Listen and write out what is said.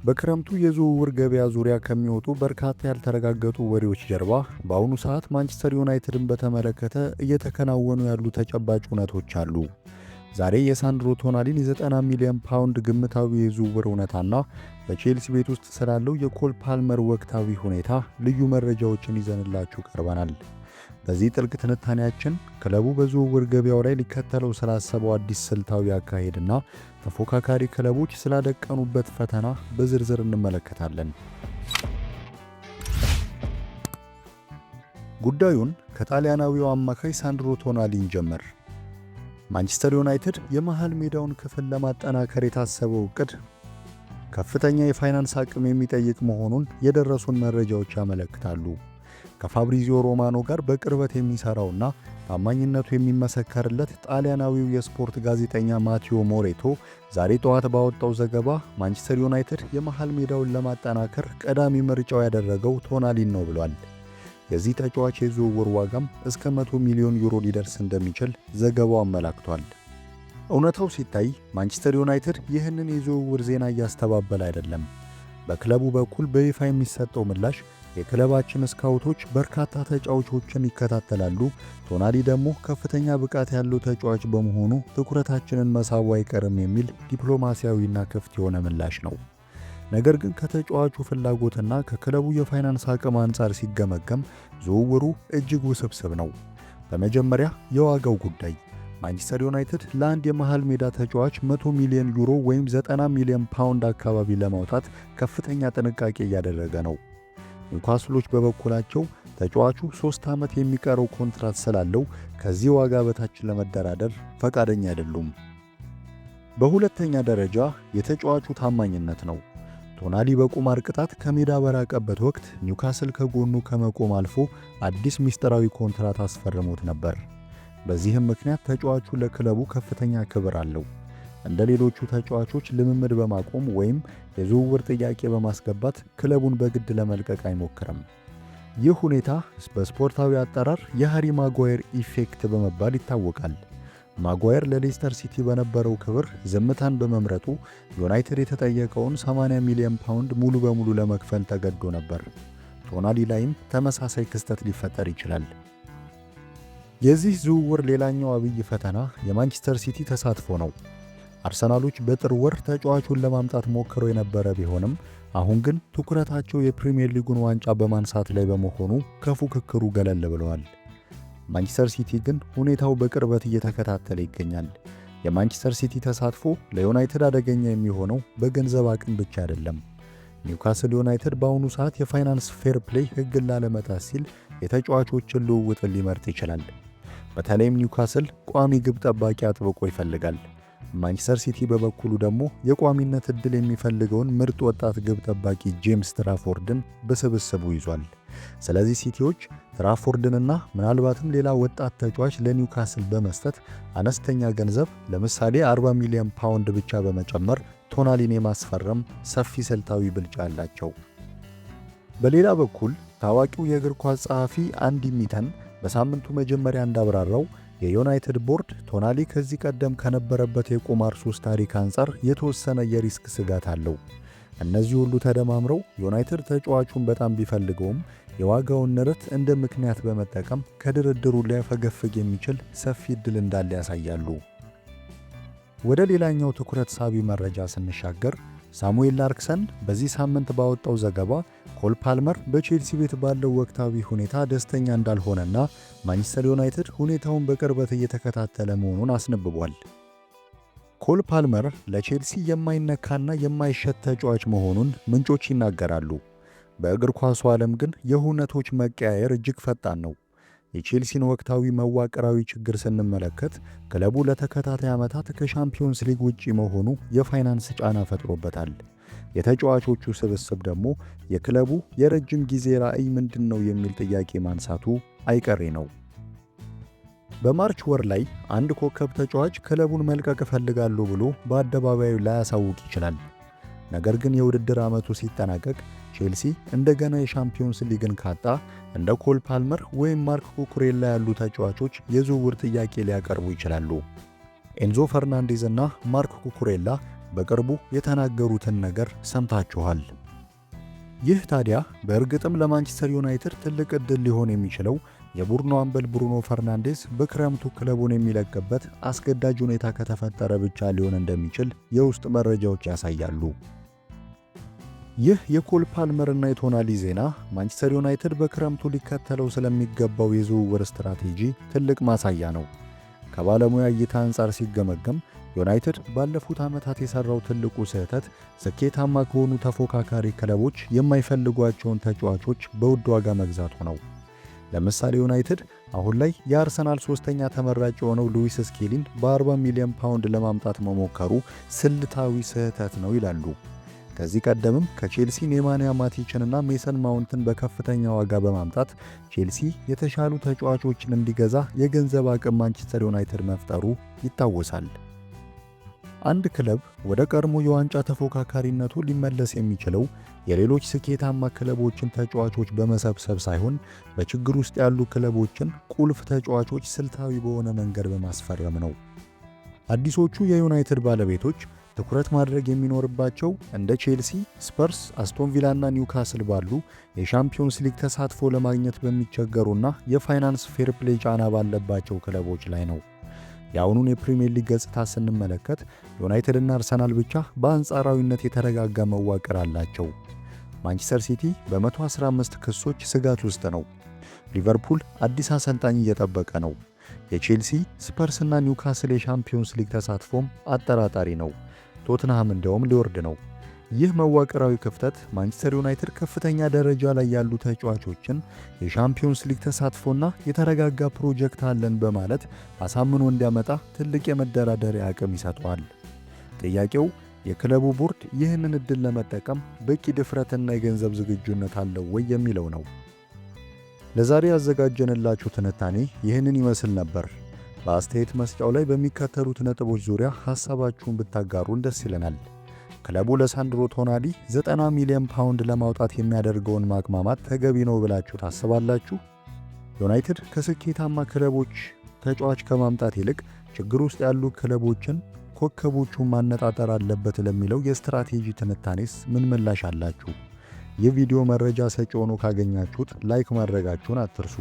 በክረምቱ የዝውውር ገበያ ዙሪያ ከሚወጡ በርካታ ያልተረጋገጡ ወሬዎች ጀርባ በአሁኑ ሰዓት ማንቸስተር ዩናይትድን በተመለከተ እየተከናወኑ ያሉ ተጨባጭ እውነቶች አሉ። ዛሬ የሳንድሮ ቶናሊን የ90 ሚሊዮን ፓውንድ ግምታዊ የዝውውር እውነታና በቼልሲ ቤት ውስጥ ስላለው የኮል ፓልመር ወቅታዊ ሁኔታ ልዩ መረጃዎችን ይዘንላችሁ ቀርበናል። በዚህ ጥልቅ ትንታኔያችን ክለቡ በዝውውር ገበያው ላይ ሊከተለው ስላሰበው አዲስ ስልታዊ አካሄድና ተፎካካሪ ክለቦች ስላደቀኑበት ፈተና በዝርዝር እንመለከታለን። ጉዳዩን ከጣሊያናዊው አማካይ ሳንድሮ ቶናሊን ጀመር። ማንቸስተር ዩናይትድ የመሃል ሜዳውን ክፍል ለማጠናከር የታሰበው ዕቅድ ከፍተኛ የፋይናንስ አቅም የሚጠይቅ መሆኑን የደረሱን መረጃዎች ያመለክታሉ። ከፋብሪዚዮ ሮማኖ ጋር በቅርበት የሚሰራውና ታማኝነቱ የሚመሰከርለት ጣሊያናዊው የስፖርት ጋዜጠኛ ማቴዎ ሞሬቶ ዛሬ ጠዋት ባወጣው ዘገባ ማንቸስተር ዩናይትድ የመሃል ሜዳውን ለማጠናከር ቀዳሚ ምርጫው ያደረገው ቶናሊን ነው ብሏል። የዚህ ተጫዋች የዝውውር ዋጋም እስከ 100 ሚሊዮን ዩሮ ሊደርስ እንደሚችል ዘገባው አመላክቷል። እውነታው ሲታይ ማንቸስተር ዩናይትድ ይህንን የዝውውር ዜና እያስተባበለ አይደለም። በክለቡ በኩል በይፋ የሚሰጠው ምላሽ የክለባችን ስካውቶች በርካታ ተጫዋቾችን ይከታተላሉ፣ ቶናሊ ደግሞ ከፍተኛ ብቃት ያለው ተጫዋች በመሆኑ ትኩረታችንን መሳቡ አይቀርም የሚል ዲፕሎማሲያዊና ክፍት የሆነ ምላሽ ነው። ነገር ግን ከተጫዋቹ ፍላጎትና ከክለቡ የፋይናንስ አቅም አንጻር ሲገመገም ዝውውሩ እጅግ ውስብስብ ነው። በመጀመሪያ የዋጋው ጉዳይ። ማንቸስተር ዩናይትድ ለአንድ የመሃል ሜዳ ተጫዋች 100 ሚሊዮን ዩሮ ወይም 90 ሚሊዮን ፓውንድ አካባቢ ለማውጣት ከፍተኛ ጥንቃቄ እያደረገ ነው። ኒውካስሎች በበኩላቸው ተጫዋቹ 3 ዓመት የሚቀረው ኮንትራት ስላለው ከዚህ ዋጋ በታች ለመደራደር ፈቃደኛ አይደሉም። በሁለተኛ ደረጃ የተጫዋቹ ታማኝነት ነው። ቶናሊ በቁማር ቅጣት ከሜዳ በራቀበት ወቅት ኒውካስል ከጎኑ ከመቆም አልፎ አዲስ ሚስጥራዊ ኮንትራት አስፈርሞት ነበር። በዚህም ምክንያት ተጫዋቹ ለክለቡ ከፍተኛ ክብር አለው። እንደ ሌሎቹ ተጫዋቾች ልምምድ በማቆም ወይም የዝውውር ጥያቄ በማስገባት ክለቡን በግድ ለመልቀቅ አይሞክርም። ይህ ሁኔታ በስፖርታዊ አጠራር የሃሪ ማጓየር ኢፌክት በመባል ይታወቃል። ማጓየር ለሌስተር ሲቲ በነበረው ክብር ዝምታን በመምረጡ ዩናይትድ የተጠየቀውን 80 ሚሊዮን ፓውንድ ሙሉ በሙሉ ለመክፈል ተገዶ ነበር። ቶናሊ ላይም ተመሳሳይ ክስተት ሊፈጠር ይችላል። የዚህ ዝውውር ሌላኛው አብይ ፈተና የማንቸስተር ሲቲ ተሳትፎ ነው። አርሰናሎች በጥር ወር ተጫዋቹን ለማምጣት ሞክረው የነበረ ቢሆንም አሁን ግን ትኩረታቸው የፕሪሚየር ሊጉን ዋንጫ በማንሳት ላይ በመሆኑ ከፉክክሩ ገለል ብለዋል። ማንቸስተር ሲቲ ግን ሁኔታው በቅርበት እየተከታተለ ይገኛል። የማንቸስተር ሲቲ ተሳትፎ ለዩናይትድ አደገኛ የሚሆነው በገንዘብ አቅም ብቻ አይደለም። ኒውካስል ዩናይትድ በአሁኑ ሰዓት የፋይናንስ ፌር ፕሌይ ሕግን ላለመጣስ ሲል የተጫዋቾችን ልውውጥን ሊመርጥ ይችላል። በተለይም ኒውካስል ቋሚ ግብ ጠባቂ አጥብቆ ይፈልጋል። ማንቸስተር ሲቲ በበኩሉ ደግሞ የቋሚነት ዕድል የሚፈልገውን ምርጥ ወጣት ግብ ጠባቂ ጄምስ ትራፎርድን በስብስቡ ይዟል። ስለዚህ ሲቲዎች ትራፎርድንና ምናልባትም ሌላ ወጣት ተጫዋች ለኒውካስል በመስጠት አነስተኛ ገንዘብ ለምሳሌ 40 ሚሊዮን ፓውንድ ብቻ በመጨመር ቶናሊን የማስፈረም ሰፊ ስልታዊ ብልጫ አላቸው። በሌላ በኩል ታዋቂው የእግር ኳስ ጸሐፊ አንዲ ሚተን በሳምንቱ መጀመሪያ እንዳብራራው የዩናይትድ ቦርድ ቶናሊ ከዚህ ቀደም ከነበረበት የቁማር ሱስ ታሪክ አንጻር የተወሰነ የሪስክ ስጋት አለው። እነዚህ ሁሉ ተደማምረው ዩናይትድ ተጫዋቹን በጣም ቢፈልገውም የዋጋውን ንረት እንደ ምክንያት በመጠቀም ከድርድሩ ሊያፈገፍግ የሚችል ሰፊ ዕድል እንዳለ ያሳያሉ። ወደ ሌላኛው ትኩረት ሳቢ መረጃ ስንሻገር ሳሙኤል ላርክሰን በዚህ ሳምንት ባወጣው ዘገባ ኮል ፓልመር በቼልሲ ቤት ባለው ወቅታዊ ሁኔታ ደስተኛ እንዳልሆነና ማንቸስተር ዩናይትድ ሁኔታውን በቅርበት እየተከታተለ መሆኑን አስነብቧል። ኮል ፓልመር ለቼልሲ የማይነካና የማይሸት ተጫዋች መሆኑን ምንጮች ይናገራሉ። በእግር ኳሱ ዓለም ግን የሁነቶች መቀያየር እጅግ ፈጣን ነው። የቼልሲን ወቅታዊ መዋቅራዊ ችግር ስንመለከት ክለቡ ለተከታታይ ዓመታት ከሻምፒዮንስ ሊግ ውጪ መሆኑ የፋይናንስ ጫና ፈጥሮበታል። የተጫዋቾቹ ስብስብ ደግሞ የክለቡ የረጅም ጊዜ ራዕይ ምንድነው የሚል ጥያቄ ማንሳቱ አይቀሬ ነው። በማርች ወር ላይ አንድ ኮከብ ተጫዋች ክለቡን መልቀቅ እፈልጋለሁ ብሎ በአደባባዩ ላያሳውቅ ይችላል። ነገር ግን የውድድር ዓመቱ ሲጠናቀቅ ቼልሲ እንደገና የሻምፒዮንስ ሊግን ካጣ እንደ ኮል ፓልመር ወይም ማርክ ኩኩሬላ ያሉ ተጫዋቾች የዝውውር ጥያቄ ሊያቀርቡ ይችላሉ። ኤንዞ ፈርናንዴዝ እና ማርክ ኩኩሬላ በቅርቡ የተናገሩትን ነገር ሰምታችኋል። ይህ ታዲያ በእርግጥም ለማንቸስተር ዩናይትድ ትልቅ ዕድል ሊሆን የሚችለው የቡድኑ አምበል ብሩኖ ፈርናንዴዝ በክረምቱ ክለቡን የሚለቅበት አስገዳጅ ሁኔታ ከተፈጠረ ብቻ ሊሆን እንደሚችል የውስጥ መረጃዎች ያሳያሉ። ይህ የኮል ፓልመርና የቶናሊ ዜና ማንቸስተር ዩናይትድ በክረምቱ ሊከተለው ስለሚገባው የዝውውር ስትራቴጂ ትልቅ ማሳያ ነው። ከባለሙያ እይታ አንጻር ሲገመገም ዩናይትድ ባለፉት ዓመታት የሰራው ትልቁ ስህተት ስኬታማ ከሆኑ ተፎካካሪ ክለቦች የማይፈልጓቸውን ተጫዋቾች በውድ ዋጋ መግዛቱ ነው። ለምሳሌ ዩናይትድ አሁን ላይ የአርሰናል ሶስተኛ ተመራጭ የሆነው ሉዊስ ስኬሊን በ40 ሚሊዮን ፓውንድ ለማምጣት መሞከሩ ስልታዊ ስህተት ነው ይላሉ። ከዚህ ቀደምም ከቼልሲ ኔማንያ ማቲችንና ሜሰን ማውንትን በከፍተኛ ዋጋ በማምጣት ቼልሲ የተሻሉ ተጫዋቾችን እንዲገዛ የገንዘብ አቅም ማንቸስተር ዩናይትድ መፍጠሩ ይታወሳል። አንድ ክለብ ወደ ቀድሞ የዋንጫ ተፎካካሪነቱ ሊመለስ የሚችለው የሌሎች ስኬታማ ክለቦችን ተጫዋቾች በመሰብሰብ ሳይሆን በችግር ውስጥ ያሉ ክለቦችን ቁልፍ ተጫዋቾች ስልታዊ በሆነ መንገድ በማስፈረም ነው። አዲሶቹ የዩናይትድ ባለቤቶች ትኩረት ማድረግ የሚኖርባቸው እንደ ቼልሲ፣ ስፐርስ፣ አስቶን ቪላና ኒውካስል ባሉ የሻምፒዮንስ ሊግ ተሳትፎ ለማግኘት በሚቸገሩና የፋይናንስ ፌር ፕሌይ ጫና ባለባቸው ክለቦች ላይ ነው። የአሁኑን የፕሪሚየር ሊግ ገጽታ ስንመለከት ዩናይትድ እና አርሰናል ብቻ በአንጻራዊነት የተረጋጋ መዋቅር አላቸው። ማንቸስተር ሲቲ በ115 ክሶች ስጋት ውስጥ ነው። ሊቨርፑል አዲስ አሰልጣኝ እየጠበቀ ነው። የቼልሲ፣ ስፐርስ እና ኒውካስል የሻምፒዮንስ ሊግ ተሳትፎም አጠራጣሪ ነው። ቶትንሃም እንደውም ሊወርድ ነው። ይህ መዋቅራዊ ክፍተት ማንቸስተር ዩናይትድ ከፍተኛ ደረጃ ላይ ያሉ ተጫዋቾችን የሻምፒዮንስ ሊግ ተሳትፎና የተረጋጋ ፕሮጀክት አለን በማለት አሳምኖ እንዲያመጣ ትልቅ የመደራደሪያ አቅም ይሰጠዋል። ጥያቄው የክለቡ ቦርድ ይህንን ዕድል ለመጠቀም በቂ ድፍረትና የገንዘብ ዝግጁነት አለው ወይ የሚለው ነው። ለዛሬ ያዘጋጀንላችሁ ትንታኔ ይህንን ይመስል ነበር። በአስተያየት መስጫው ላይ በሚከተሉት ነጥቦች ዙሪያ ሐሳባችሁን ብታጋሩን ደስ ይለናል። ክለቡ ለሳንድሮ ቶናሊ 90 ሚሊዮን ፓውንድ ለማውጣት የሚያደርገውን ማቅማማት ተገቢ ነው ብላችሁ ታስባላችሁ? ዩናይትድ ከስኬታማ ክለቦች ተጫዋች ከማምጣት ይልቅ ችግር ውስጥ ያሉ ክለቦችን ኮከቦቹን ማነጣጠር አለበት ለሚለው የስትራቴጂ ትንታኔስ ምን ምላሽ አላችሁ? ይህ ቪዲዮ መረጃ ሰጪ ሆኖ ካገኛችሁት ላይክ ማድረጋችሁን አትርሱ።